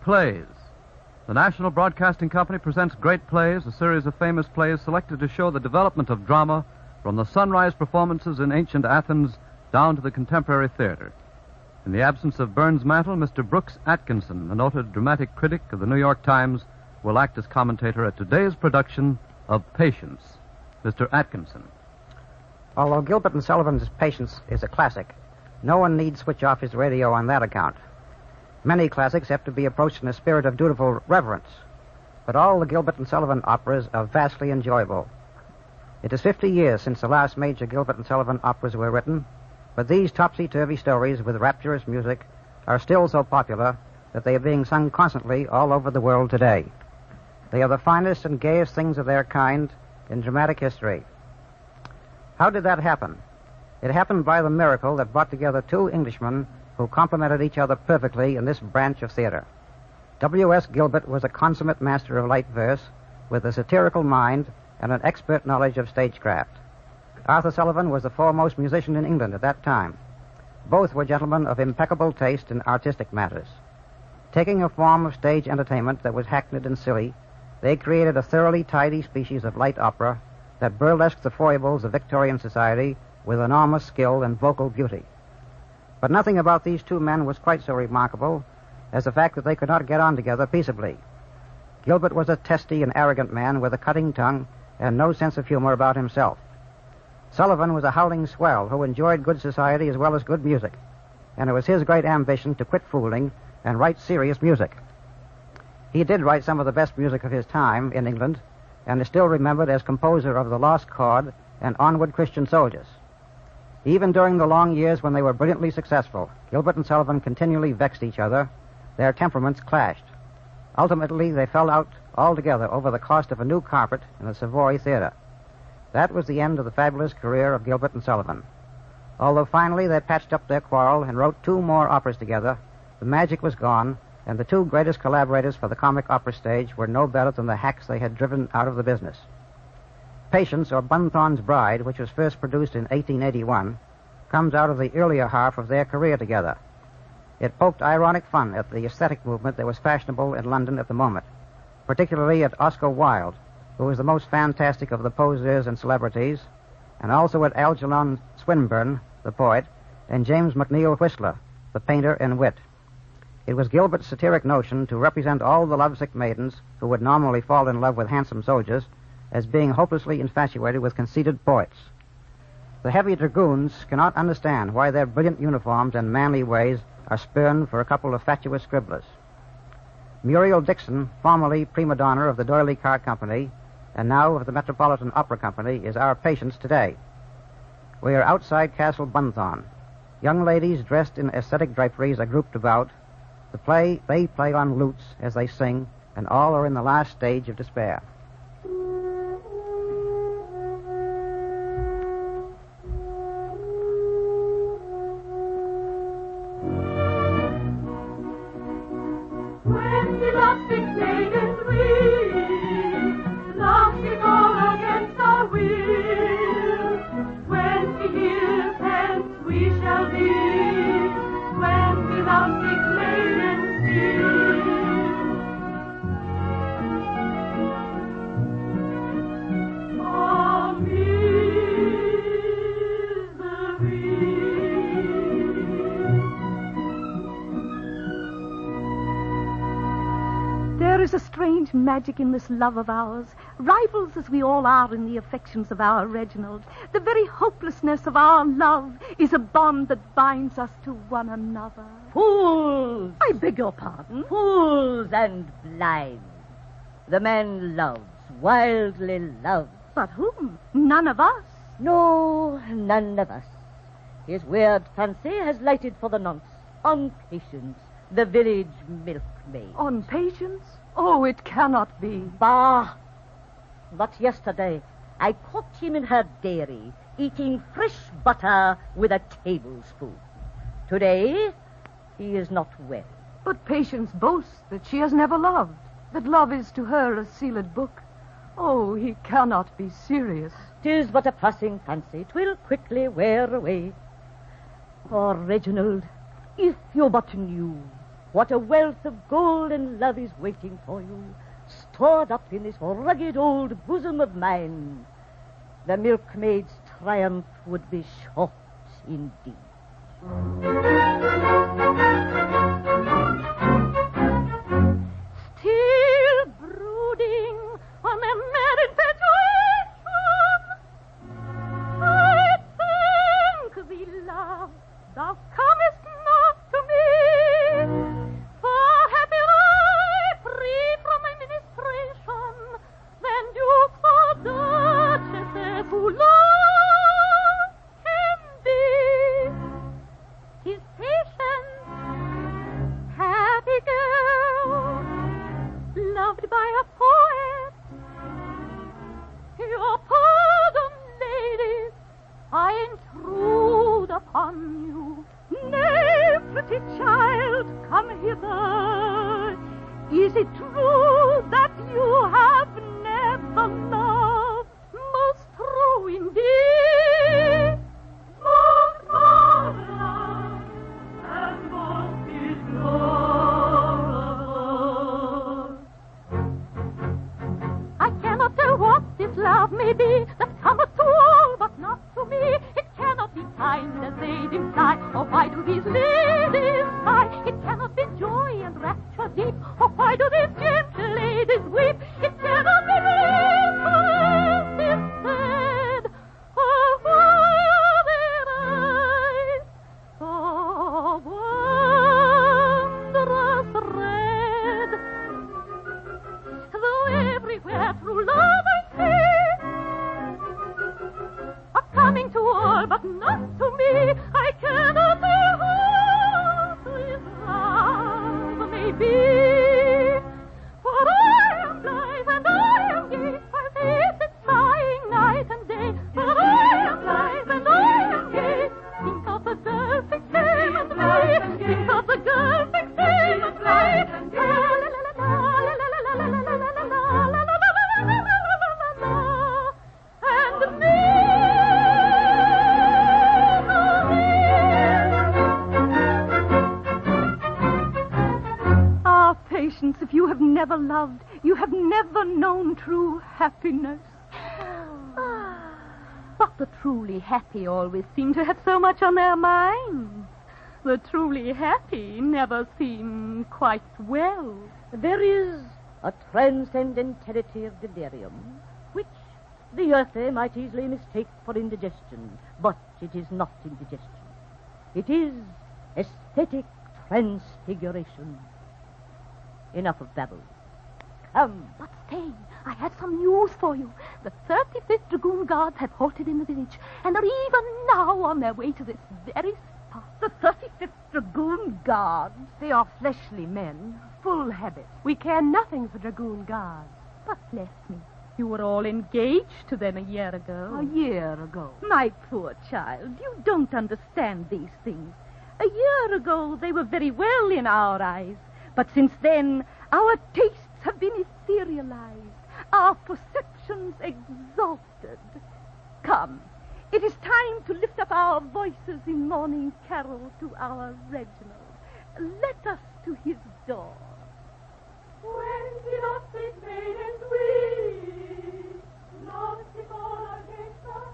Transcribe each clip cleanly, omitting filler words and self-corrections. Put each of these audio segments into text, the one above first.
Plays. The National Broadcasting Company presents Great Plays, a series of famous plays selected to show the development of drama from the sunrise performances in ancient Athens down to the contemporary theater. In the absence of Burns Mantle, Mr. Brooks Atkinson, a noted dramatic critic of the New York Times, will act as commentator at today's production of Patience. Mr. Atkinson. Although Gilbert and Sullivan's Patience is a classic, no one need switch off his radio on that account. Many classics have to be approached in a spirit of dutiful reverence, but all the Gilbert and Sullivan operas are vastly enjoyable. It is 50 years since the last major Gilbert and Sullivan operas were written, but these topsy-turvy stories with rapturous music are still so popular that they are being sung constantly all over the world today. They are the finest and gayest things of their kind in dramatic history. How did that happen? It happened by the miracle that brought together two Englishmen who complemented each other perfectly in this branch of theater. W.S. Gilbert was a consummate master of light verse with a satirical mind and an expert knowledge of stagecraft. Arthur Sullivan was the foremost musician in England at that time. Both were gentlemen of impeccable taste in artistic matters. Taking a form of stage entertainment that was hackneyed and silly, they created a thoroughly tidy species of light opera that burlesqued the foibles of Victorian society with enormous skill and vocal beauty. But nothing about these two men was quite so remarkable as the fact that they could not get on together peaceably. Gilbert was a testy and arrogant man with a cutting tongue and no sense of humor about himself. Sullivan was a howling swell who enjoyed good society as well as good music, and it was his great ambition to quit fooling and write serious music. He did write some of the best music of his time in England, and is still remembered as composer of The Lost Chord and Onward Christian Soldiers. Even during the long years when they were brilliantly successful, Gilbert and Sullivan continually vexed each other. Their temperaments clashed. Ultimately, they fell out altogether over the cost of a new carpet in the Savoy Theater. That was the end of the fabulous career of Gilbert and Sullivan. Although finally they patched up their quarrel and wrote two more operas together, the magic was gone, and the two greatest collaborators for the comic opera stage were no better than the hacks they had driven out of the business. Patience, or Bunthorne's Bride, which was first produced in 1881, comes out of the earlier half of their career together. It poked ironic fun at the aesthetic movement that was fashionable in London at the moment, particularly at Oscar Wilde, who was the most fantastic of the poseurs and celebrities, and also at Algernon Swinburne, the poet, and James McNeill Whistler, the painter and wit. It was Gilbert's satiric notion to represent all the lovesick maidens who would normally fall in love with handsome soldiers as being hopelessly infatuated with conceited poets. The heavy dragoons cannot understand why their brilliant uniforms and manly ways are spurned for a couple of fatuous scribblers. Muriel Dixon, formerly prima donna of the D'Oyly Car Company and now of the Metropolitan Opera Company, is our Patience today. We are outside Castle Bunthorne. Young ladies dressed in aesthetic draperies are grouped about. They play on lutes as they sing, and all are in the last stage of despair. There is a strange magic in this love of ours, rivals as we all are in the affections of our Reginald. The very hopelessness of our love is a bond that binds us to one another. Fools! I beg your pardon? Fools and blind. The man loves, wildly loves. But whom? None of us. No, none of us. His weird fancy has lighted for the nonce on Patience, the village milkmaid. On Patience? Oh, it cannot be. Bah! But yesterday I caught him in her dairy, eating fresh butter with a tablespoon. Today, he is not well. But Patience boasts that she has never loved, that love is to her a sealed book. Oh, he cannot be serious. 'Tis but a passing fancy, 'twill quickly wear away. Oh, Reginald, if you but knew What a wealth of gold and love is waiting for you, stored up in this rugged old bosom of mine. The milkmaid's triumph would be short indeed. Still brooding on a mad infatuation, I thank thee, love, thou comest not to me. For happy I, free from my ministration, than dukes or duchesses who love him be. 'Tis patient, happy girl, loved by a poet. Your pardon, ladies, I intrude upon you. Nay, pretty child, come hither. Is it true that you have never loved? Most true indeed. Most marvelous and most ignoble. I cannot tell what this love may be that cometh to all but not to me. It cannot be kind as they imply, or why do these ladies sigh? It cannot be joy and rapture deep, or why do these gentle ladies weep? It cannot be this instead, or why their eyes so wondrous red. Though everywhere through love I see, are coming to all but not to me. I cannot say what this love may be. For I am blithe and I am gay, I face it trying night and day. For I am blithe and I am gay. Think of the girl, think same as me. Think of the girl, think same as me. And me. Ah, Patience, if you have never loved, you have never known true happiness. But the truly happy always seem to have so much on their minds. The truly happy never seem quite well. There is a transcendentality of delirium, which the earthy might easily mistake for indigestion, but it is not indigestion. It is aesthetic transfiguration. Enough of babble. Come. But stay, I have some news for you. The 35th Dragoon Guards have halted in the village and are even now on their way to this very spot. The 35th Dragoon Guards, they are fleshly men, full habits. We care nothing for Dragoon Guards. But bless me, you were all engaged to them a year ago. A year ago. My poor child, you don't understand these things. A year ago, they were very well in our eyes. But since then, our tastes have been etherealized, our perceptions exalted. Come, it is time to lift up our voices in morning carol to our Reginald. Let us to his door. When did our sweet maidens weep, lost before our gates are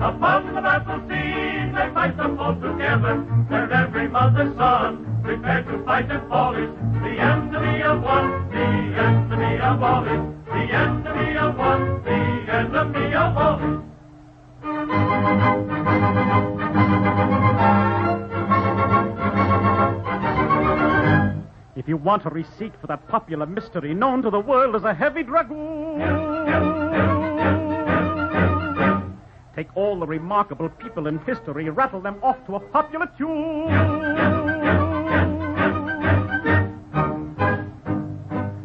upon the battle scene, they fight them all together. Their every mother's son, prepared to fight and fall is the enemy of one, the enemy of all is the enemy of one, the enemy of all is. If you want a receipt for that popular mystery known to the world as a heavy dragoon, take all the remarkable people in history, rattle them off to a popular tune.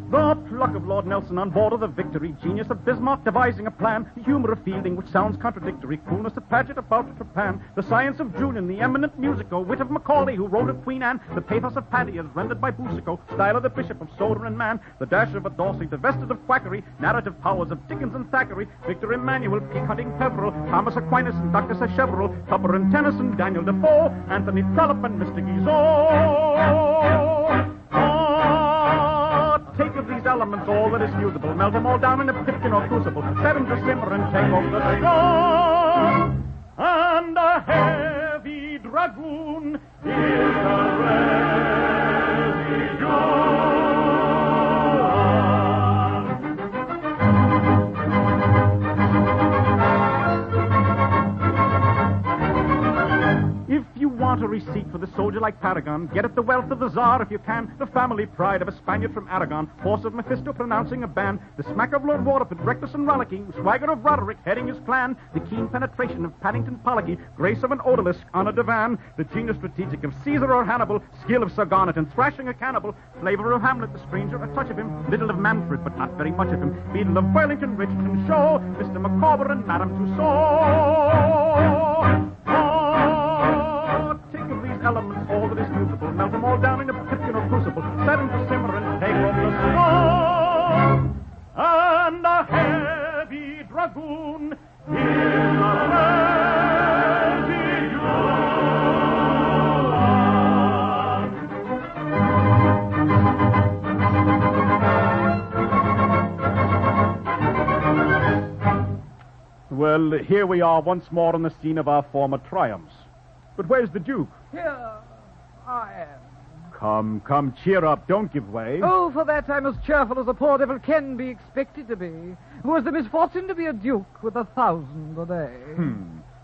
The luck of Lord Nelson on board of the Victory, genius of Bismarck devising a plan, the humor of Fielding, which sounds contradictory, coolness of Paget about Japan, the science of Julian, the eminent musico, wit of Macaulay, who wrote of Queen Anne, the pathos of Paddy as rendered by Boucicault, style of the Bishop of Soda and Man, the dash of a Dorsey divested of quackery, narrative powers of Dickens and Thackeray, Victor Emmanuel, Peak Hunting Peveril, Thomas Aquinas and Dr. Sacheverell, Tupper and Tennyson, Daniel Defoe, Anthony Trollope and Mr. Guizot. Take of these elements all that is usable, melt them all down in a pipkin or crucible, set them to simmer and take over the show. And a heavy dragoon is a residue. If you want a receipt for the soldier like Paragon, get at the wealth of the Tsar if you can. The family pride of a Spaniard from Aragon, force of Mephisto pronouncing a ban, the smack of Lord Waterford, reckless and rollicking, swagger of Roderick heading his clan, the keen penetration of Paddington Pollocky, grace of an odalisque on a divan, the genius strategic of Caesar or Hannibal, skill of Sir Garnet in thrashing a cannibal, flavor of Hamlet, the stranger, a touch of him, little of Manfred, but not very much of him, beadle of Burlington, Richardson Show, Mr. Micawber and Madame Tussaud. Elements, all that is usable, melt them all down in a pipkin or crucible, set them to simmer and take off the snow. And a heavy dragoon is a residue. Well, here we are once more on the scene of our former triumphs. But where's the Duke? Here I am. Come, cheer up. Don't give way. Oh, for that I'm as cheerful as a poor devil can be expected to be, who has the misfortune to be a duke with 1,000 a day.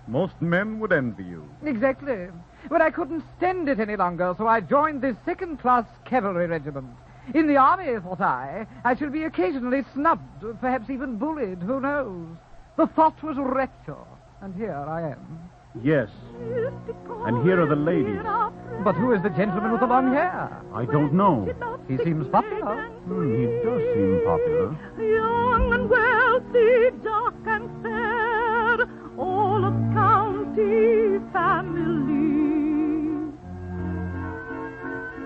Most men would envy you. Exactly. But I couldn't stand it any longer, so I joined this second-class cavalry regiment. In the army, thought I shall be occasionally snubbed, perhaps even bullied, who knows? The thought was rapture, and here I am. Yes. And here are the ladies. But who is the gentleman with the long hair? I don't know. He seems popular. He does seem popular. Young and wealthy, dark and fair, all a county family.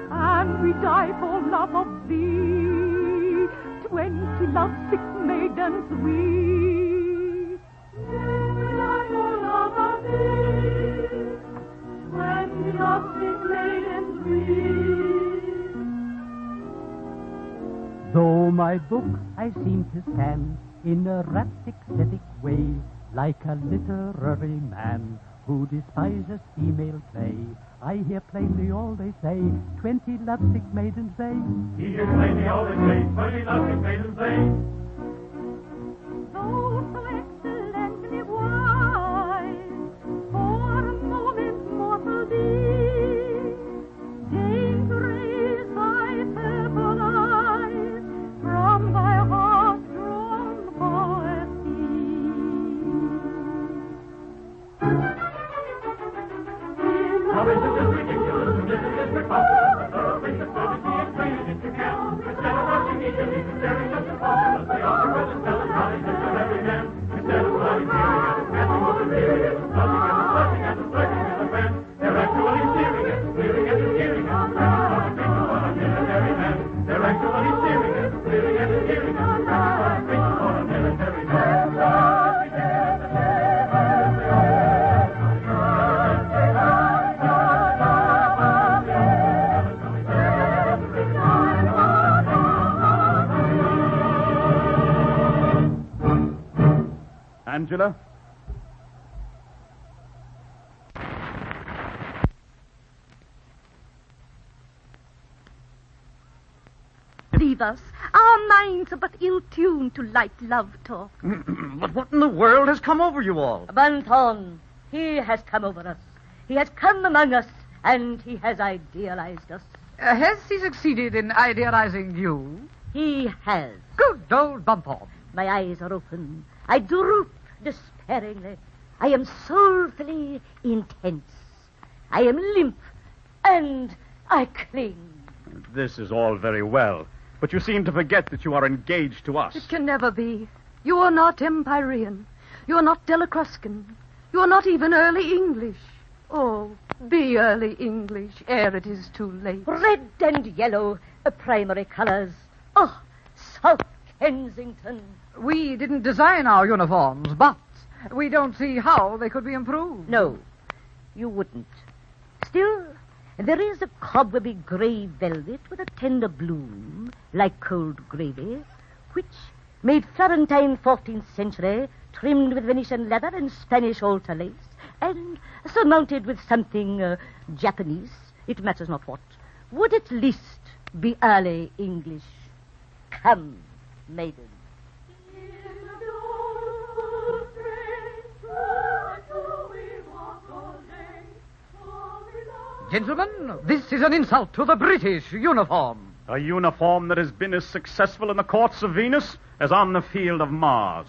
And we die for love of thee, 20 lovesick maidens we. Though my book I seem to stand in a rhapsodic way, like a literary man who despises female play, I hear plainly all they say, 20 lovesick maidens they. He hears plainly all they say, 20 lovesick maidens they. Though so excellently wise, for a moment mortal thee, deign to raise thy purple eyes from thy heart-drawn poesy. How is it ridiculous, and this is preposterous, a thorough waste of courtesy, explain it if you can. Instead of rushing eagerly, considering such preposterous, they offer with a melancholy sense of every man. Instead of bloody fearing and passing over fearing and splashing and splashing and flirting with a friend, they're actually steering and clearing and steering and spreading for a military man. They're actually steering and clearing and steering and spreading for a military man. Angela? Leave us. Our minds are but ill-tuned to light love talk. But what in the world has come over you all? Banton, he has come over us. He has come among us, and he has idealized us. Has he succeeded in idealizing you? He has. Good old Bumpon. My eyes are open. I droop despairingly. I am soulfully intense. I am limp, and I cling. This is all very well. But you seem to forget that you are engaged to us. It can never be. You are not Empyrean. You are not Delacruscan. You are not even early English. Oh, be early English ere it is too late. Red and yellow, primary colours. Oh, South Kensington. We didn't design our uniforms, but we don't see how they could be improved. No, you wouldn't. Still, there is a cobwebby grey velvet with a tender bloom, like cold gravy, which, made Florentine 14th century, trimmed with Venetian leather and Spanish altar lace, and surmounted with something Japanese, it matters not what, would at least be early English. Come, maiden. Gentlemen, this is an insult to the British uniform. A uniform that has been as successful in the courts of Venus as on the field of Mars.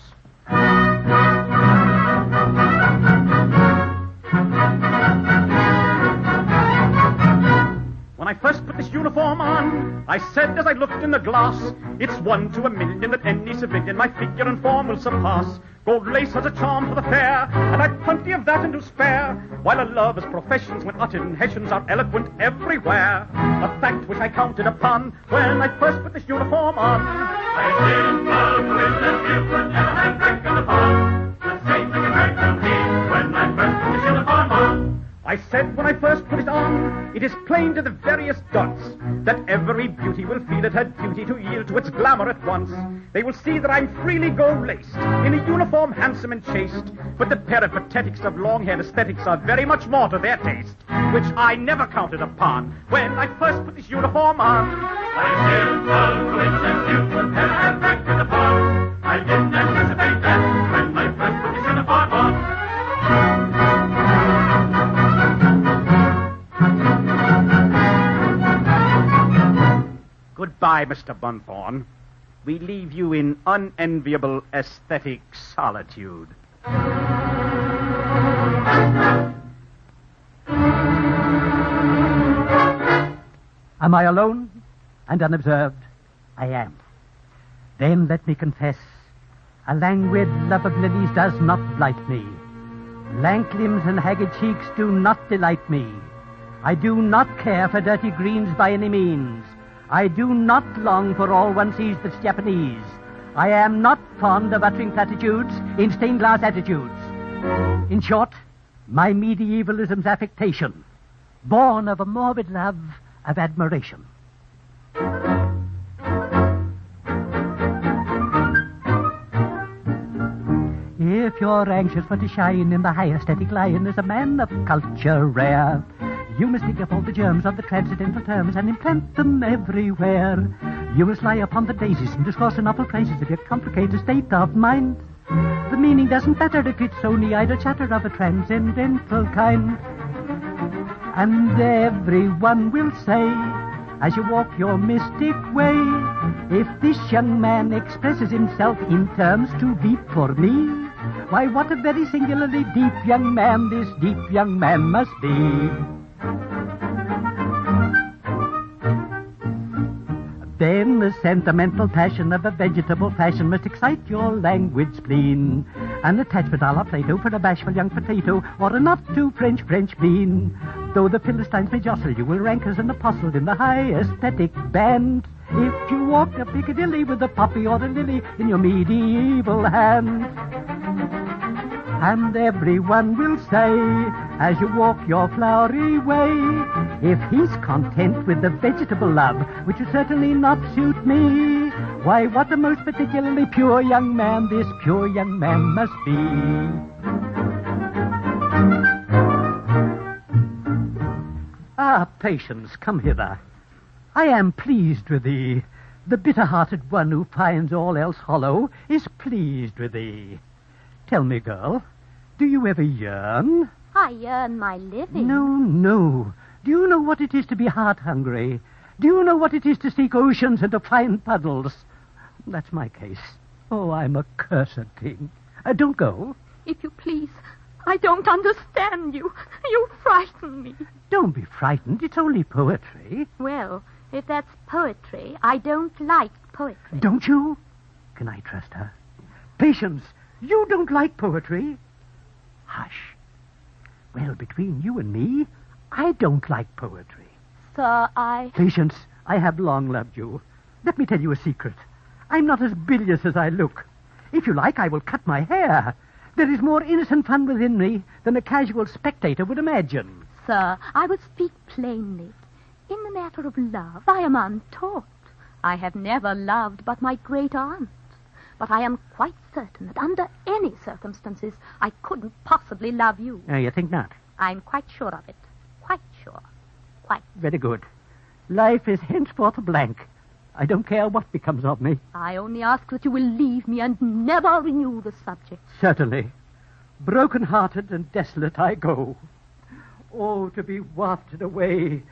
When I first put this uniform on, I said as I looked in the glass, it's 1 to 1,000,000 that any civilian my figure and form will surpass. Gold lace has a charm for the fair, and I've plenty of that and to spare, while a lover's professions when uttered in Hessians are eloquent everywhere. A fact which I counted upon when I first put this uniform on. I didn't know with the different and I reckoned upon the same thing occurred to me when I first put this uniform on. I said when I first put it on, it is plain to the veriest dots that every beauty will feel it her duty to yield to its glamour at once. They will see that I'm freely gold-laced, in a uniform handsome and chaste, but the peripatetics of long-haired aesthetics are very much more to their taste, which I never counted upon when I first put this uniform on. I didn't know with the different and I reckoned upon. I didn't anticipate that when I first put this uniform on. Goodbye, Mr. Bunthorne. We leave you in unenviable aesthetic solitude. Am I alone and unobserved? I am. Then let me confess, a languid love of lilies does not blight me. Lank limbs and haggard cheeks do not delight me. I do not care for dirty greens by any means. I do not long for all one sees that's Japanese. I am not fond of uttering platitudes in stained glass attitudes. In short, my medievalism's affectation, born of a morbid love of admiration. If you're anxious for to shine in the high aesthetic line as a man of culture rare, you must dig up all the germs of the transcendental terms and implant them everywhere. You must lie upon the daisies and discourse in awful praises of your complicated state of mind. The meaning doesn't matter if it's only idle chatter of a transcendental kind. And everyone will say, as you walk your mystic way, if this young man expresses himself in terms too deep for me, why, what a very singularly deep young man this deep young man must be. Then the sentimental passion of a vegetable fashion must excite your languid spleen. An attachment a la Plato for a bashful young potato or a not too French bean. Though the Philistines may jostle, you will rank as an apostle in the high aesthetic band. If you walk up Piccadilly with a poppy or a lily in your medieval hand. And everyone will say, as you walk your flowery way, if he's content with the vegetable love, which will certainly not suit me, why, what a most particularly pure young man this pure young man must be. Ah, Patience, come hither. I am pleased with thee. The bitter-hearted one who finds all else hollow is pleased with thee. Tell me, girl, do you ever yearn? I earn my living. No. Do you know what it is to be heart-hungry? Do you know what it is to seek oceans and to find puddles? That's my case. Oh, I'm a cursed thing. Don't go. If you please, I don't understand you. You frighten me. Don't be frightened. It's only poetry. Well, If that's poetry, I don't like poetry. Don't you? Can I trust her? Patience, you don't like poetry? Hush. Well, between you and me, I don't like poetry. Sir, Patience, I have long loved you. Let me tell you a secret. I'm not as bilious as I look. If you like, I will cut my hair. There is more innocent fun within me than a casual spectator would imagine. Sir, I will speak plainly. In the matter of love, I am untaught. I have never loved but my great aunt. But I am quite certain that under any circumstances, I couldn't possibly love you. You think not? I'm quite sure of it. Quite sure. Quite. Very good. Life is henceforth a blank. I don't care what becomes of me. I only ask that you will leave me and never renew the subject. Certainly. Broken-hearted and desolate I go. Oh, to be wafted away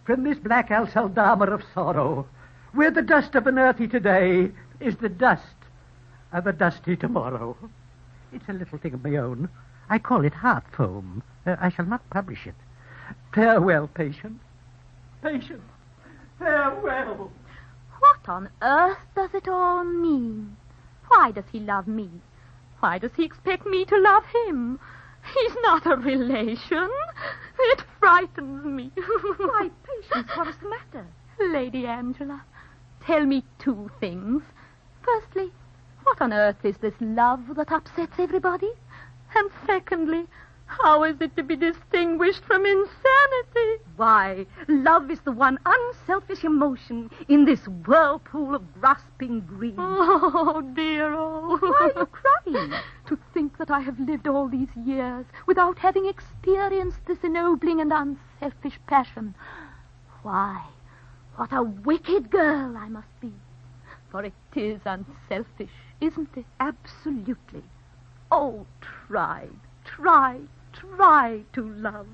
from this black Al-Saldama of sorrow, where the dust of an earthy today is the dust of a dusty tomorrow. It's a little thing of my own. I call it heart foam. I shall not publish it. Farewell, Patience. Patience. Farewell. What on earth does it all mean? Why does he love me? Why does he expect me to love him? He's not a relation. It frightens me. Why, Patience, what is the matter? Lady Angela, tell me two things. Firstly, what on earth is this love that upsets everybody? And secondly, how is it to be distinguished from insanity? Why, love is the one unselfish emotion in this whirlpool of grasping greed. Oh, dear, oh. Why are you crying? To think that I have lived all these years without having experienced this ennobling and unselfish passion. Why, what a wicked girl I must be. For it is unselfish, isn't it? Absolutely. Oh, try to love.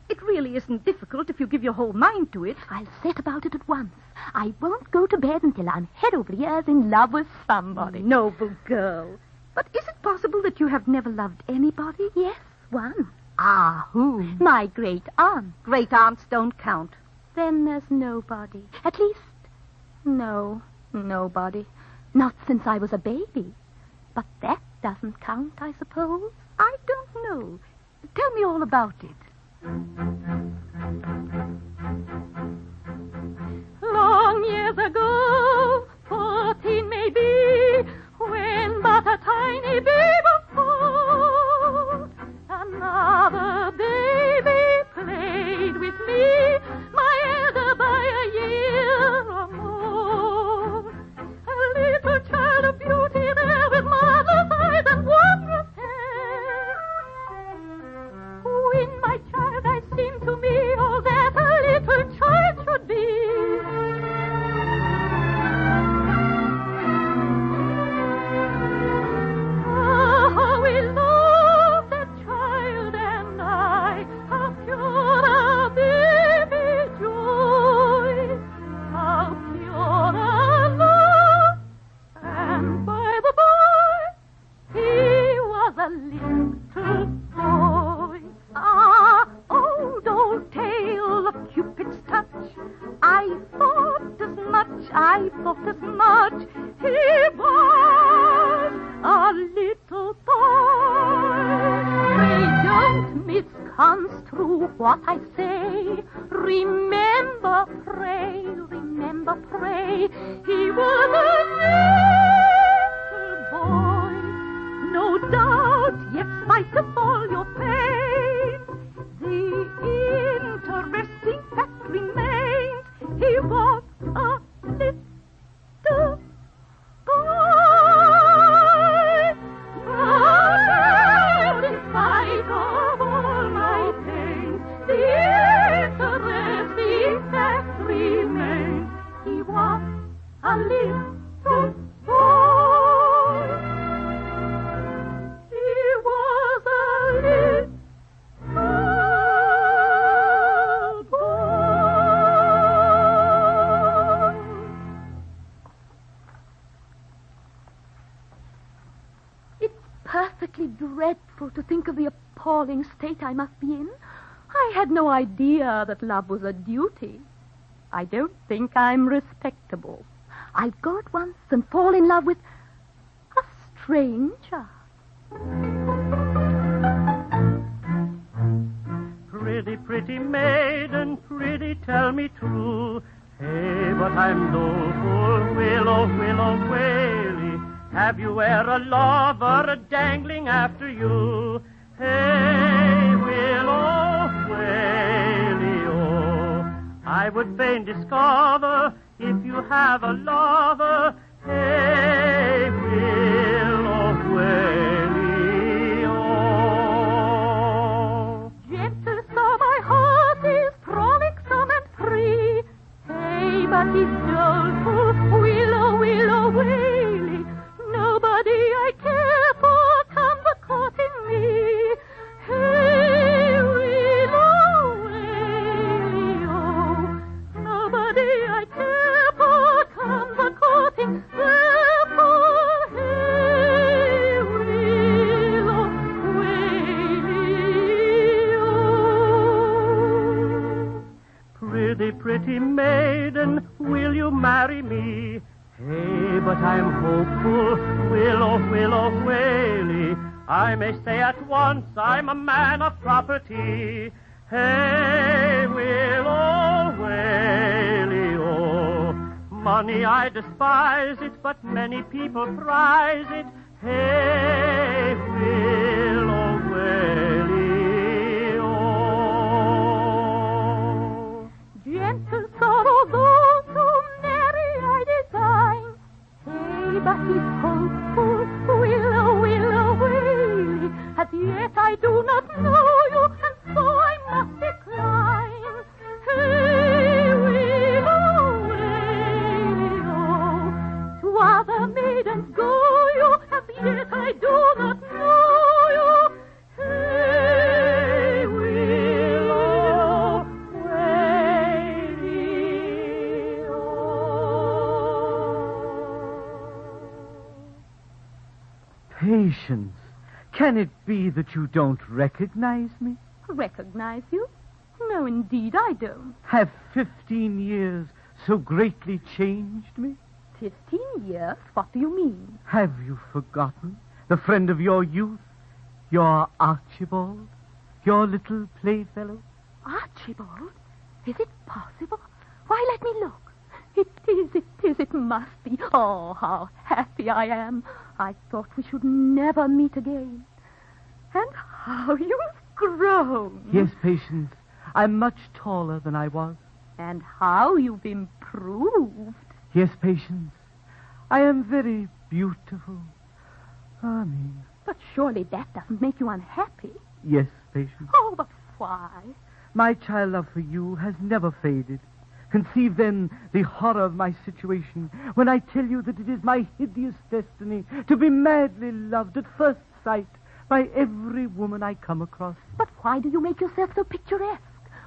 It really isn't difficult if you give your whole mind to it. I'll set about it at once. I won't go to bed until I'm head over ears in love with somebody. Noble girl. But is it possible that you have never loved anybody? Yes, one. Ah, who? My great aunt. Great aunts don't count. Then there's nobody. At least, no, nobody. Not since I was a baby. But that doesn't count, I suppose. I don't know. Tell me all about it. Long years ago, 14 maybe, when but a tiny babe of 4, another baby played with me, my elder by a year or more. A little child of beauty there with mother's eyes and wondrous hair. In my child I seem to me all that a little child should be. How we love that child and I, how pure a baby joy, how pure a love. And by the by, he was a little boy. Ah, old tale of Cupid's touch. I thought as much. He was a little boy. Pray don't misconstrue what I say. Remember, pray, he was a little boy. No doubt, yet spite of all your pain, the interesting fact remains. He was a little boy. But in spite of all my pain, the interesting fact remains. He was a little boy. He was a little boy. It's perfectly dreadful to think of the appalling state I must be in. I had no idea that love was a duty. I don't think I'm respectable. I'll go at once and fall in love with a stranger. Pretty, pretty maiden, pretty, tell me true. Hey, but I'm doleful, willow, willow, waly. Have you e'er a lover a-dangling after you? Hey, willow, waly, oh. I would fain discover if you have a lover. Hey, willow, waly, oh. Gentle so my heart is frolicsome and free. Hey, but he's doleful, willow, willow, waly. Nobody I care for comes a-courting me. Hey, willow, waly, oh. Nobody I care for comes a-courting. Therefore, hey, willow, waly, oh. Pretty, pretty maiden, will you marry me? Hey, but I'm hopeful, willow, willow, waly. I may say at once I'm a man of property. Hey, willow, waly, oh. Money I despise it, but many people prize it. Hey, willow, waly, oh. Gentle sorrow those who marry I design. Hey, but he's hopeful, willow, willow, waly. As yet I do not know you, and so I must decline. Hey, willow, waly, oh. To other maidens go you, as yet I do not know you. Hey, willow, waly, oh. Patience. Can it be that you don't recognize me? Recognize you? No, indeed, I don't. Have 15 years so greatly changed me? 15 years? What do you mean? Have you forgotten the friend of your youth, your Archibald, your little playfellow? Archibald? Is it possible? Why, let me look. It is, it must be. Oh, how happy I am. I thought we should never meet again. And how you've grown. Yes, Patience. I'm much taller than I was. And how you've improved. Yes, Patience. I am very beautiful. Ah, me. But surely that doesn't make you unhappy. Yes, Patience. Oh, but why? My child love for you has never faded. Conceive, then, the horror of my situation when I tell you that it is my hideous destiny to be madly loved at first sight by every woman I come across. But why do you make yourself so picturesque?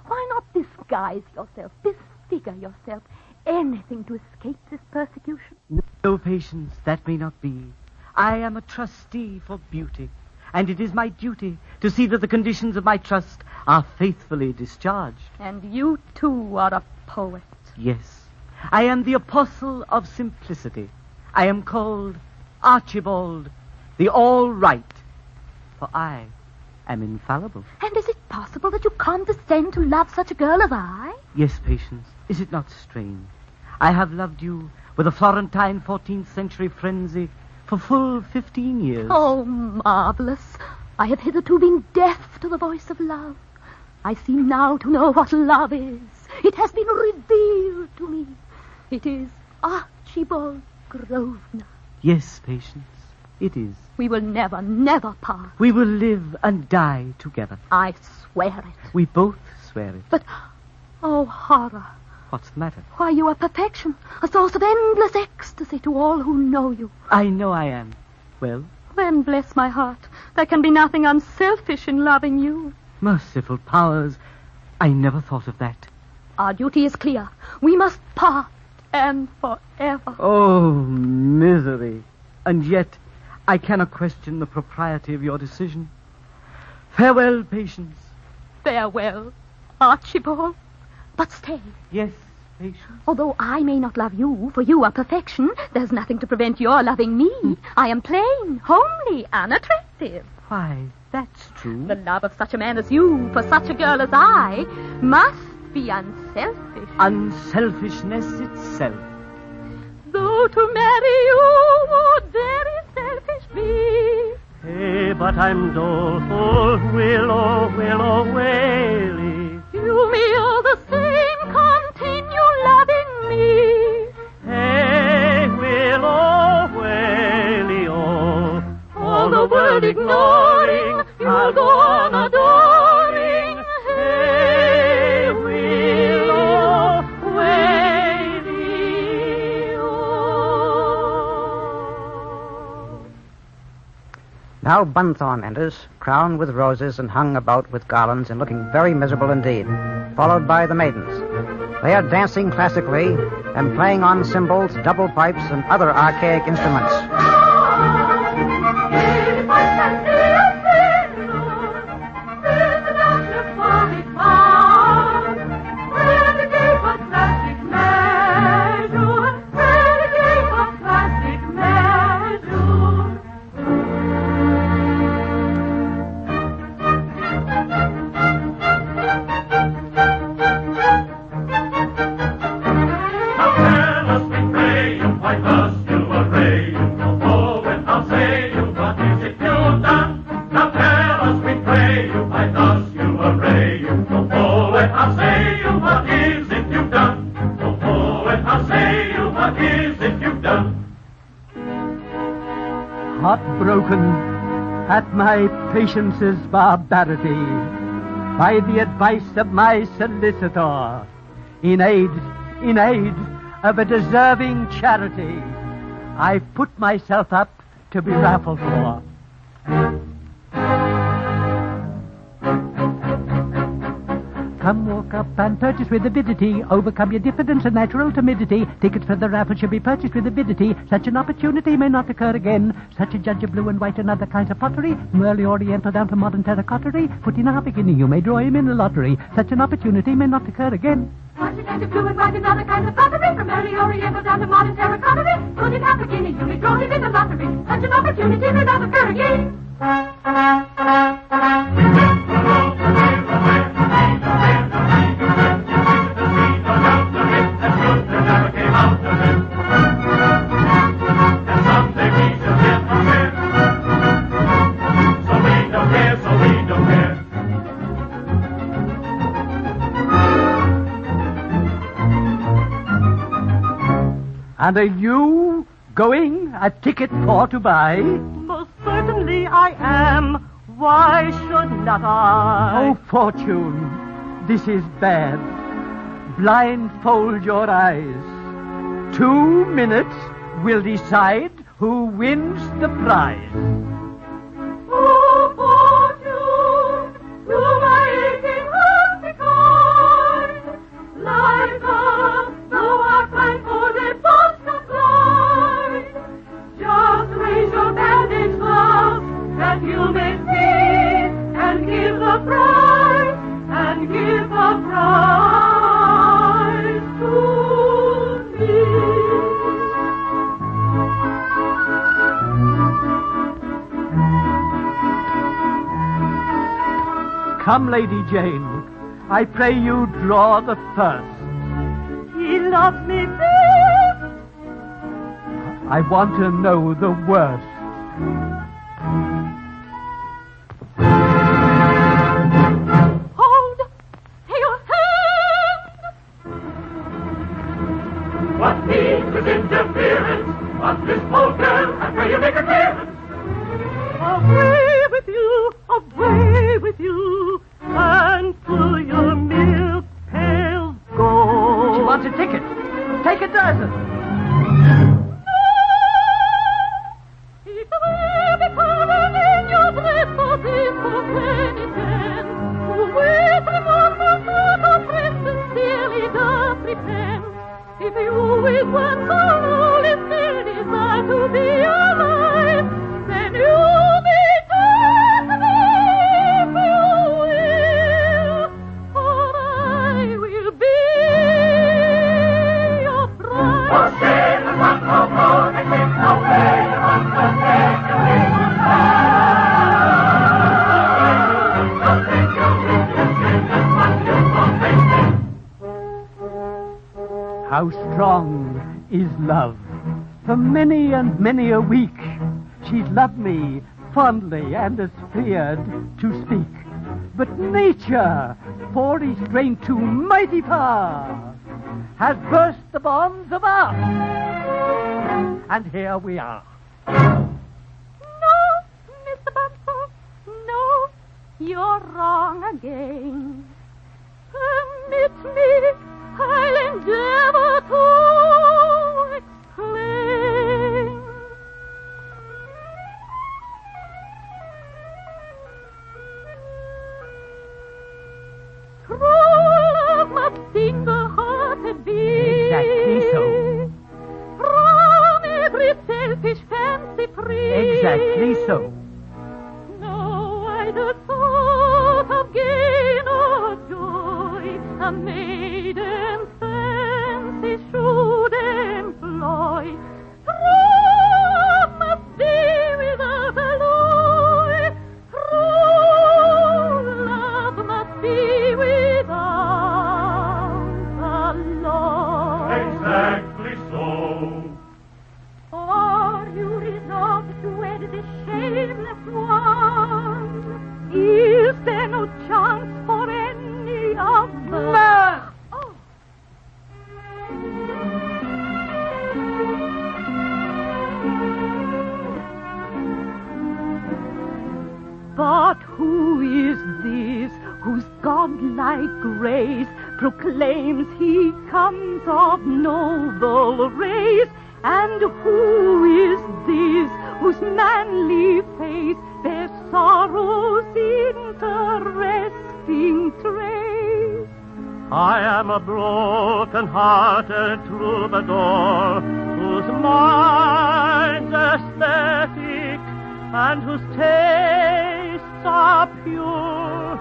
Why not disguise yourself, disfigure yourself, anything to escape this persecution? No, Patience, that may not be. I am a trustee for beauty, and it is my duty to see that the conditions of my trust are faithfully discharged. And you, too, are a poet. Yes. I am the apostle of simplicity. I am called Archibald, the all-right, for I am infallible. And is it possible that you condescend to love such a girl as I? Yes, Patience. Is it not strange? I have loved you with a Florentine 14th century frenzy for full 15 years. Oh, marvelous. I have hitherto been deaf to the voice of love. I seem now to know what love is. It has been revealed to me. It is Archibald Grosvenor. Yes, Patience, it is. We will never, never part. We will live and die together. I swear it. We both swear it. But, oh, horror. What's the matter? Why, you are perfection, a source of endless ecstasy to all who know you. I know I am. Well? Then, bless my heart, there can be nothing unselfish in loving you. Merciful powers, I never thought of that. Our duty is clear. We must part, and forever. Oh, misery. And yet, I cannot question the propriety of your decision. Farewell, Patience. Farewell, Archibald. But stay. Yes, Patience. Although I may not love you, for you are perfection, there's nothing to prevent your loving me. I am plain, homely, unattractive. Why, that's true. The love of such a man as you, for such a girl as I, must be unselfish. Unselfishness itself. Though to marry you would very selfish be. Hey, but I'm doleful, willow, willow, waily. You may all the same continue loving me. Hey, willow, waily, all the world ignoring, you'll go on adoring. Hey, willow, waily, Now Bunthorne enters, crowned with roses and hung about with garlands and looking very miserable indeed, followed by the maidens. They are dancing classically and playing on cymbals, double pipes, and other archaic instruments. Heartbroken at my patience's barbarity, by the advice of my solicitor, in aid of a deserving charity, I put myself up to be raffled for. Come walk up and purchase with avidity. Overcome your diffidence and natural timidity. Tickets for the raffle should be purchased with avidity. Such an opportunity may not occur again. Such a judge of blue and white and other kinds of pottery, from early oriental down to modern terracottery. Put in our beginning, you may draw him in the lottery. Such an opportunity may not occur again. Such a judge of blue and white and other kinds of pottery, from early oriental down to modern terracottery. Put in our beginning, you may draw him in the lottery. Such an opportunity may not occur again. And are you going a ticket for to buy? Most certainly I am. Why should not I? Oh, Fortune, this is bad. Blindfold your eyes. 2 minutes will decide who wins the prize. Oh, fortune, to my aching heart be kind. Like us, though our blindfolded boast not blind. Just raise your bandaged gloves that you may see, and give the prize, and give the prize to me. Come, Lady Jane, I pray you draw the first. He loves me best. I want to know the worst. Hold your hand. What needs is interference? On this bold girl, I pray you make a clearance. Away with you, away with you, and to your milk pails go. She wants a ticket. Take a dozen. He's away. how strong is love. For many and many a week, she's loved me fondly and has feared to speak. But nature, for restraint to mighty power, has burst the bonds of art. And here we are. No, Mr. Bumper, no, you're wrong again. Permit me, I'll endeavor to explain. True love must single-hearted be. Exactly so. From every selfish fancy free. Exactly so. No either thought of gain or joy a maiden's fancy should employ. True must be without alloy. True love must be without alloy. Exactly so. Are you resolved to wed this shameless one? Is there no chance for any other? Ma! Oh. But who is this whose godlike grace proclaims he comes of noble race? And who is this whose manly face bears sorrow's interesting trace? I am a broken-hearted troubadour whose mind's aesthetic and whose tastes are pure.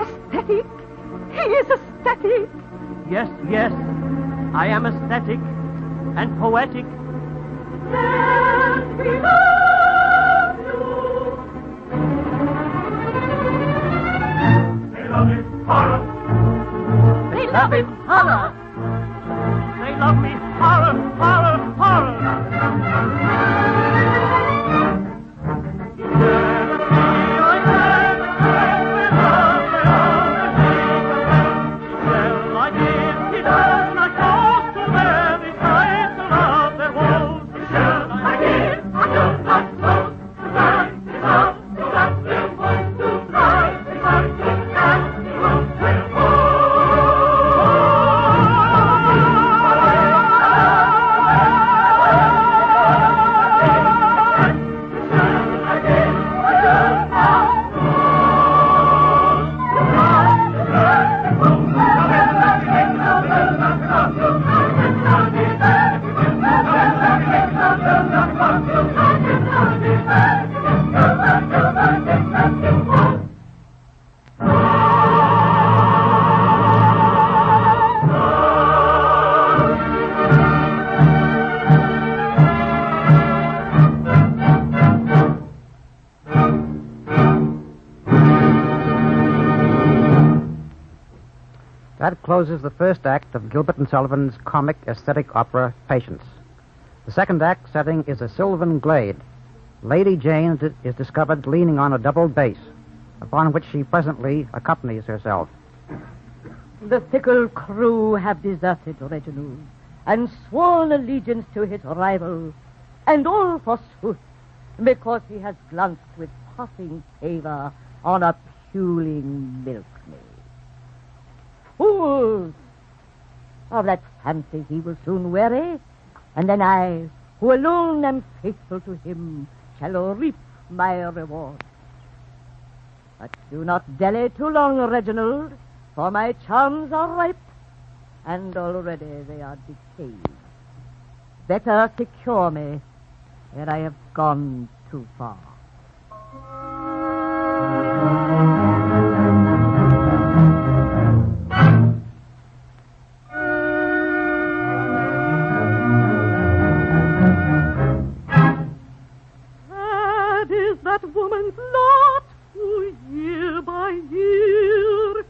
Aesthetic? He is aesthetic. Yes, yes, I am aesthetic and poetic. And we love you. They love him horror. They love him horror. They love me horror, horror, horror. That closes the first act of Gilbert and Sullivan's comic aesthetic opera, Patience. The second act setting is a sylvan glade. Lady Jane is discovered leaning on a double bass, upon which she presently accompanies herself. The fickle crew have deserted Reginald and sworn allegiance to his rival, and all forsooth because he has glanced with passing favor on a puling milkmaid. Fools! Of that fancy he will soon weary, and then I, who alone am faithful to him, shall reap my reward. But do not delay too long, Reginald, for my charms are ripe, and already they are decayed. Better secure me, ere I have gone too far. That woman's lot, who year by year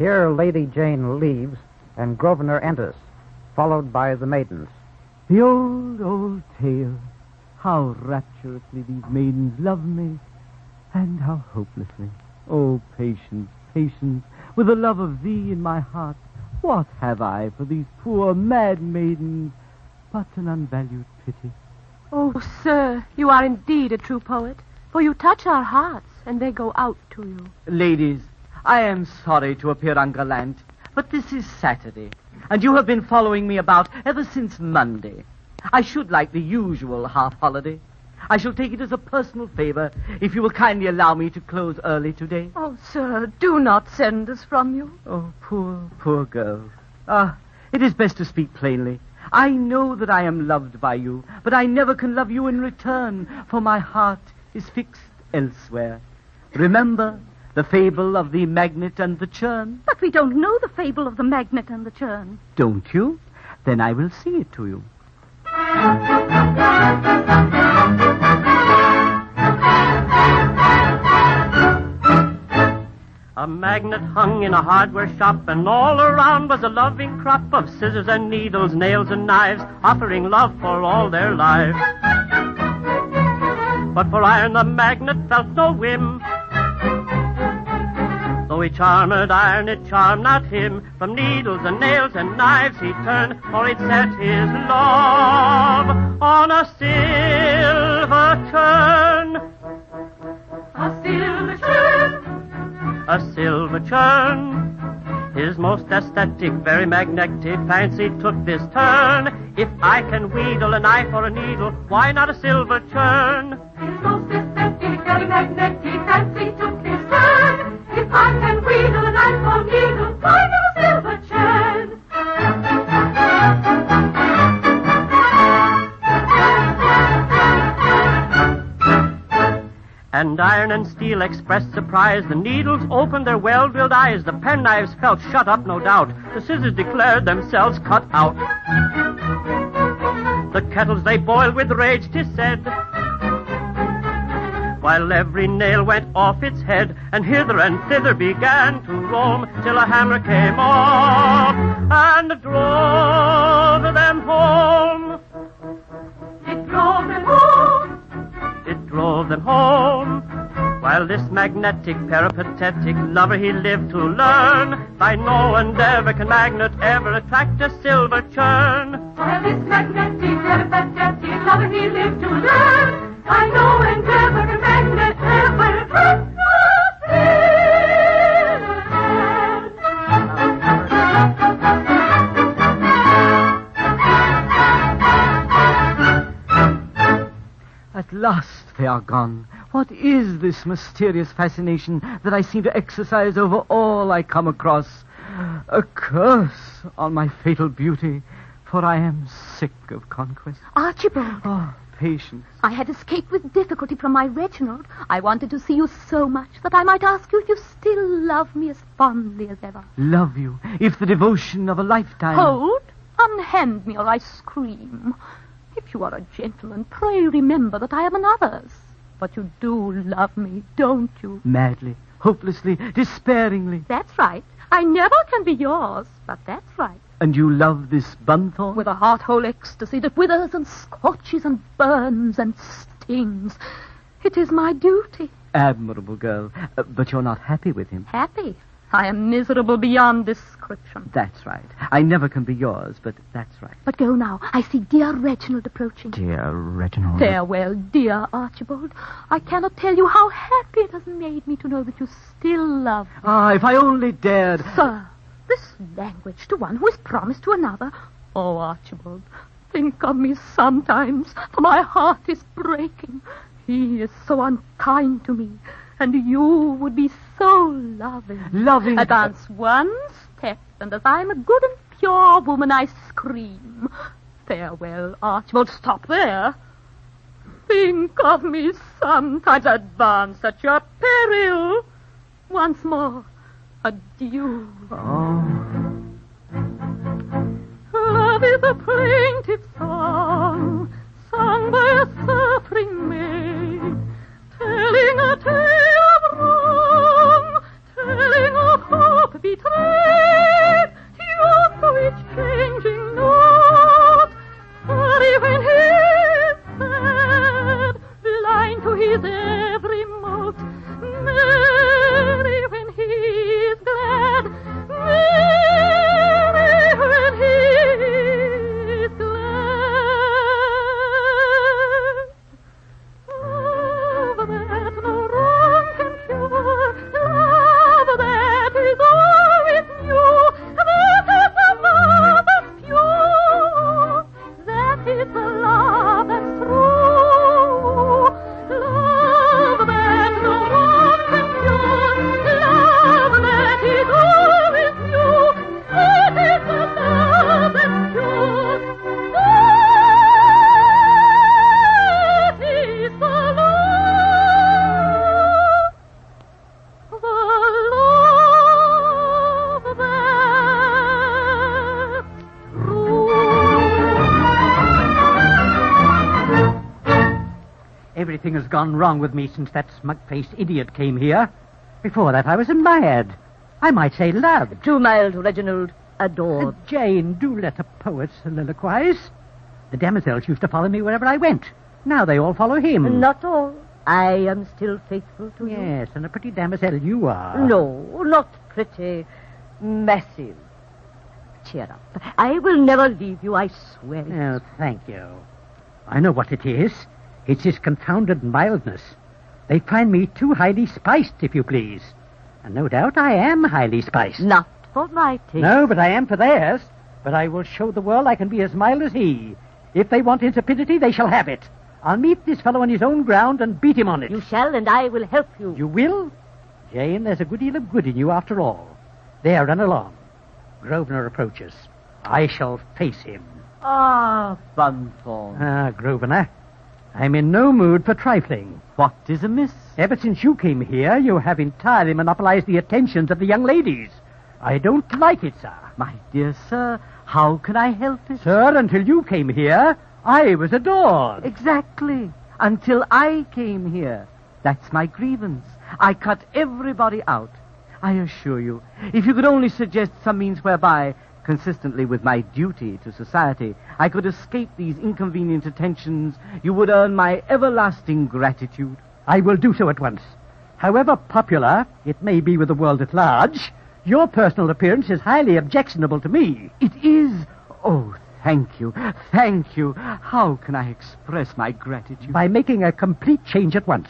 Here Lady Jane leaves, and Grosvenor enters, followed by the maidens. The old, old tale. How rapturously these maidens love me, and how hopelessly. Oh, patience, patience, with the love of thee in my heart, what have I for these poor mad maidens but an unvalued pity? Oh, sir, you are indeed a true poet, for you touch our hearts, and they go out to you. Ladies, I am sorry to appear ungallant, but this is Saturday, and you have been following me about ever since Monday. I should like the usual half-holiday. I shall take it as a personal favor if you will kindly allow me to close early today. Oh, sir, do not send us from you. Oh, poor, poor girl. It is best to speak plainly. I know that I am loved by you, but I never can love you in return, for my heart is fixed elsewhere. Remember the fable of the magnet and the churn? But we don't know the fable of the magnet and the churn. Don't you? Then I will see it to you. A magnet hung in a hardware shop, and all around was a loving crop of scissors and needles, nails and knives, offering love for all their lives. But for iron the magnet felt no whim. Though he charmed iron, it charmed not him. From needles and nails and knives he turned, for he'd set his love on a silver churn. A silver churn. A silver churn. His most aesthetic, very magnetic fancy took this turn. If I can wheedle a knife or a needle, why not a silver churn? His most aesthetic, very magnetic fancy took this turn. If I can wheedle a knife or needle, why not a silver churn? And iron and steel expressed surprise. The needles opened their well-drilled eyes. The penknives felt shut up, no doubt. The scissors declared themselves cut out. The kettles they boiled with rage, 'tis said, while every nail went off its head, and hither and thither began to roam, till a hammer came up and drove them home. It drove them home. It drove them home. While this magnetic, peripatetic lover he lived to learn, by no endeavor can magnet ever attract a silver churn. While this magnetic, peripatetic lover he lived to learn, by no endeavor can magnet ever attract a At last they are gone. What is this mysterious fascination that I seem to exercise over all I come across? A curse on my fatal beauty, for I am sick of conquest. Archibald. Oh, patience. I had escaped with difficulty from my Reginald. I wanted to see you so much that I might ask you if you still love me as fondly as ever. Love you, if the devotion of a lifetime... Hold! Unhand me or I scream. If you are a gentleman, pray remember that I am another's. But you do love me, don't you? Madly, hopelessly, despairingly. That's right. I never can be yours, but that's right. And you love this Bunthorne? With a heart-whole ecstasy that withers and scorches and burns and stings. It is my duty. Admirable girl. But you're not happy with him. Happy? I am miserable beyond description. That's right. I never can be yours, but that's right. But go now. I see dear Reginald approaching. Dear Reginald. Farewell, dear Archibald. I cannot tell you how happy it has made me to know that you still love me. Ah, if I only dared. Sir, this language to one who is promised to another. Oh, Archibald, think of me sometimes, for my heart is breaking. He is so unkind to me, and you would be so loving. Loving? Advance one step, and as I am a good and pure woman, I scream. Farewell, Archibald. Stop there. Think of me sometimes. Advance at your peril. Once more, adieu. Oh. Love is a plaintive song, sung by a suffering maid, telling a tale of wrong, telling of hope betrayed. Everything has gone wrong with me since that smug-faced idiot came here. Before that, I was admired. I might say loved. Too mild, Reginald. Adored. Jane, do let a poet soliloquize. The damosels used to follow me wherever I went. Now they all follow him. Not all. I am still faithful to you. Yes, and a pretty damosel you are. No, not pretty. Massive. Cheer up. I will never leave you, I swear it. Oh, thank you. I know what it is. It's his confounded mildness. They find me too highly spiced, if you please. And no doubt I am highly spiced. Not for my taste. No, but I am for theirs. But I will show the world I can be as mild as he. If they want insipidity, they shall have it. I'll meet this fellow on his own ground and beat him on it. You shall, and I will help you. You will? Jane, there's a good deal of good in you after all. There, run along. Grosvenor approaches. I shall face him. Ah, Bunthorne. Ah, Grosvenor. I'm in no mood for trifling. What is amiss? Ever since you came here, you have entirely monopolized the attentions of the young ladies. I don't like it, sir. My dear sir, how can I help it? Sir, until you came here, I was adored. Exactly. Until I came here. That's my grievance. I cut everybody out. I assure you, if you could only suggest some means whereby, consistently with my duty to society, I could escape these inconvenient attentions, you would earn my everlasting gratitude. I will do so at once. However popular it may be with the world at large, your personal appearance is highly objectionable to me. It is? Oh, thank you. Thank you. How can I express my gratitude? By making a complete change at once.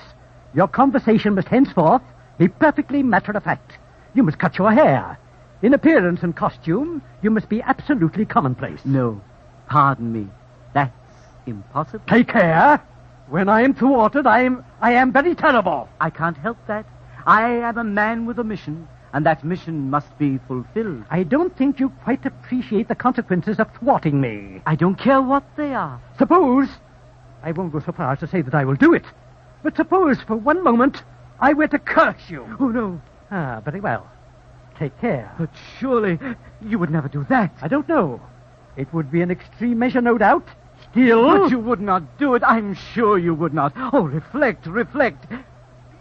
Your conversation must henceforth be perfectly matter-of-fact. You must cut your hair. In appearance and costume, you must be absolutely commonplace. No, pardon me. That's impossible. Take care. When I am thwarted, I am very terrible. I can't help that. I am a man with a mission, and that mission must be fulfilled. I don't think you quite appreciate the consequences of thwarting me. I don't care what they are. Suppose, I won't go so far as to say that I will do it, but suppose for one moment I were to curse you. Oh, no. Ah, very well. Take care. But surely you would never do that. I don't know. It would be an extreme measure, no doubt. Still... But you would not do it. I'm sure you would not. Oh, reflect.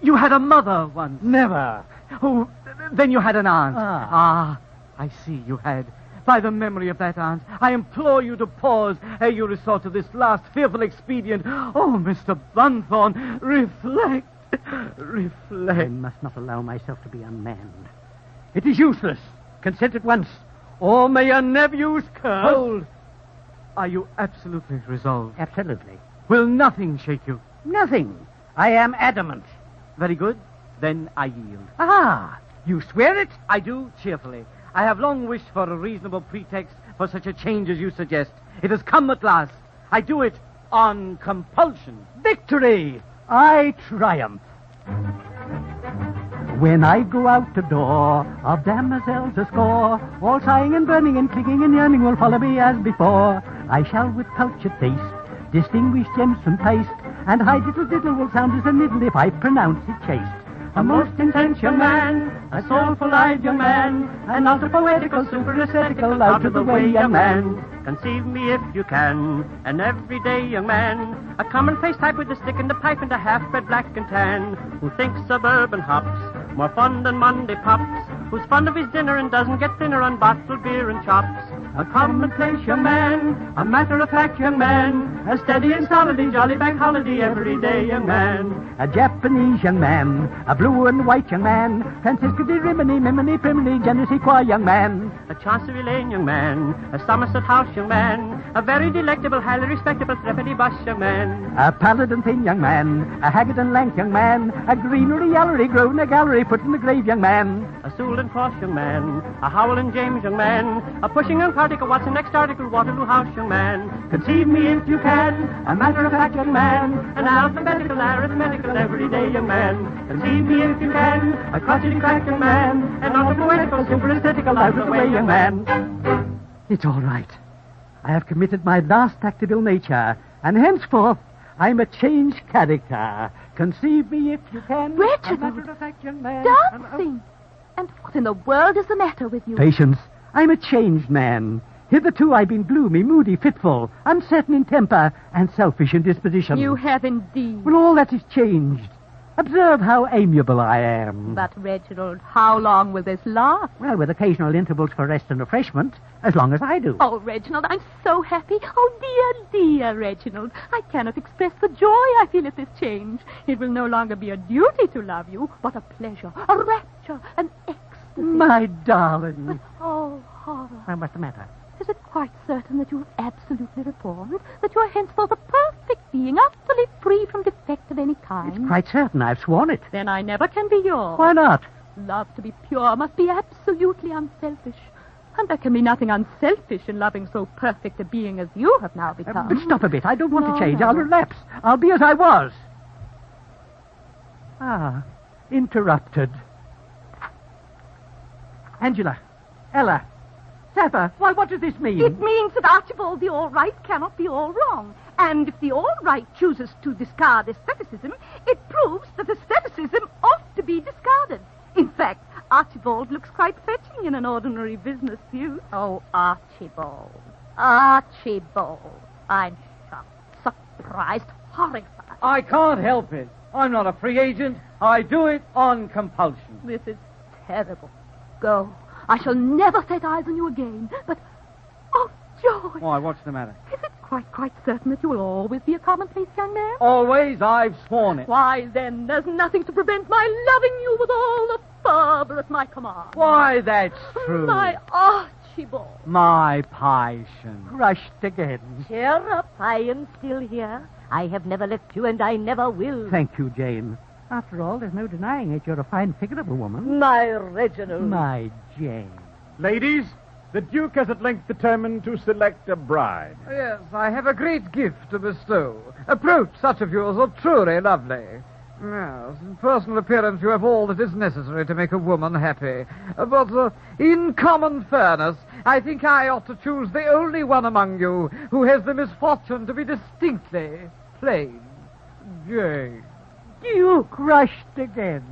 You had a mother once. Never. Oh, then you had an aunt. Ah, I see you had. By the memory of that aunt, I implore you to pause ere you resort to this last fearful expedient. Oh, Mr. Bunthorne, reflect. I must not allow myself to be unmanned. It is useless. Consent at once, or may your nephews curse. Hold. Are you absolutely resolved? Absolutely. Will nothing shake you? Nothing. I am adamant. Very good. Then I yield. Ah, you swear it? I do, cheerfully. I have long wished for a reasonable pretext for such a change as you suggest. It has come at last. I do it on compulsion. Victory! I triumph. When I go out the door, of damosels a score, all sighing and burning and clinging and yearning will follow me as before. I shall with cultured taste distinguish gems from paste, and high diddle will sound as a niddle if I pronounce it chaste. A most intense young man, a soulful-eyed young man, an ultra-poetical, super-aesthetical, out-of-the-way young man. Conceive me if you can, an everyday young man, a commonplace type with a stick and a pipe and a half-bred black and tan, who thinks suburban hops more fun than Monday pops, who's fond of his dinner and doesn't get thinner on bottled beer and chops. A commonplace young man, a matter-of-fact young man, a steady and solid and jolly bank holiday everyday young man. A Japanese young man, a blue and white young man, Francisco de Rimini, Mimini, Primini, Genesee Qua young man. A Chancery Lane young man, a Somerset House young man, a very delectable, highly respectable, threepenny bus young man. A pallid and thin young man, a haggard and lank young man, a greenery, gallery, grown a gallery, put in the grave young man. A Sewell and Cross young man, a Howell and James young man, a pushing young particle, what's the next article, Waterloo House young man. Conceive me if you can, a matter-of-fact young man, an alphabetical, arithmetical, everyday young man. Conceive me if you can, a crotchety crack young man, an auto-poetical, super-aesthetical, out-of-the-way young man. It's all right. I have committed my last act of ill nature, and henceforth I'm a changed character. Conceive me if you can. Reginald, dancing. And what in the world is the matter with you? Patience. I'm a changed man. Hitherto I've been gloomy, moody, fitful, uncertain in temper, and selfish in disposition. You have indeed. Well, all that is changed. Observe how amiable I am. But, Reginald, how long will this last? Well, with occasional intervals for rest and refreshment, as long as I do. Oh, Reginald, I'm so happy. Oh, dear Reginald. I cannot express the joy I feel at this change. It will no longer be a duty to love you, but a pleasure, a rapture, an ecstasy. My darling. But, oh, horror. Well, what's the matter? Is it quite certain that you have absolutely reformed? That you are henceforth a perfect being, utterly free from defect of any kind? It's quite certain. I've sworn it. Then I never can be yours. Why not? Love to be pure must be absolutely unselfish. And there can be nothing unselfish in loving so perfect a being as you have now become. But stop a bit. I don't want to change. No. I'll relapse. I'll be as I was. Ah, interrupted. Angela, Ella, Sapper, why, what does this mean? It means that Archibald, the all right, cannot be all wrong. And if the all right chooses to discard aestheticism, it proves that aestheticism ought to be discarded. In fact, Archibald looks quite fetching in an ordinary business suit. Oh, Archibald. Archibald. I'm shocked, surprised, horrified. I can't help it. I'm not a free agent. I do it on compulsion. This is terrible. Go. I shall never set eyes on you again. But, oh, joy. Why, what's the matter? Is it quite certain that you will always be a commonplace young man? Always, I've sworn it. Why, then, there's nothing to prevent my loving you with all the fervor at my command. Why, that's true. My Archibald. My passion. Crushed again. Cheer up. I am still here. I have never left you, and I never will. Thank you, Jane. After all, there's no denying it. You're a fine figure of a woman. My Reginald. My Jane. Ladies, the Duke has at length determined to select a bride. Yes, I have a great gift to bestow. Approach, such of yours are truly lovely. Yes, in personal appearance you have all that is necessary to make a woman happy. But in common fairness, I think I ought to choose the only one among you who has the misfortune to be distinctly plain. Jane. You crushed again.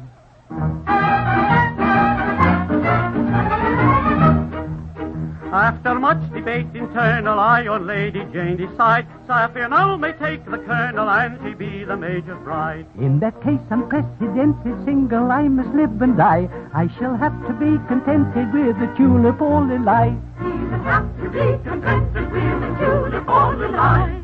After much debate internal, I, your Lady Jane, decide Saffianel may take the colonel and she be the major's bride. In that case, unprecedented, single, I must live and die. I shall have to be contented with the tulip all in life. He will have to be contented with the tulip all in life.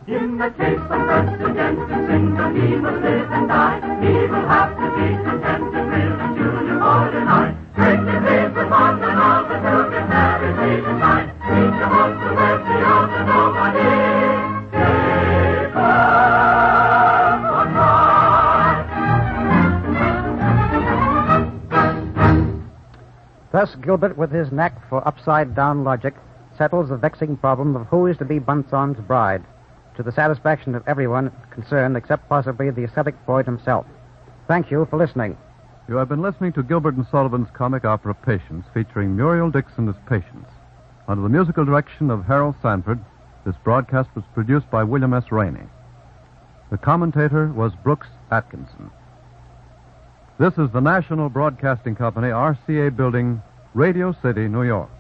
In the case of unprecedented, single, he must live and die. He will have to be contented with the tulip all in life. Greatly praise the one and all the who get married, we decide. Each of us will let the other nobody take us one ride. Thus, Gilbert, with his knack for upside-down logic, settles the vexing problem of who is to be Bunson's bride, to the satisfaction of everyone concerned except possibly the aesthetic poet himself. Thank you for listening. You have been listening to Gilbert and Sullivan's comic opera Patience, featuring Muriel Dixon as Patience. Under the musical direction of Harold Sanford, this broadcast was produced by William S. Rainey. The commentator was Brooks Atkinson. This is the National Broadcasting Company, RCA Building, Radio City, New York.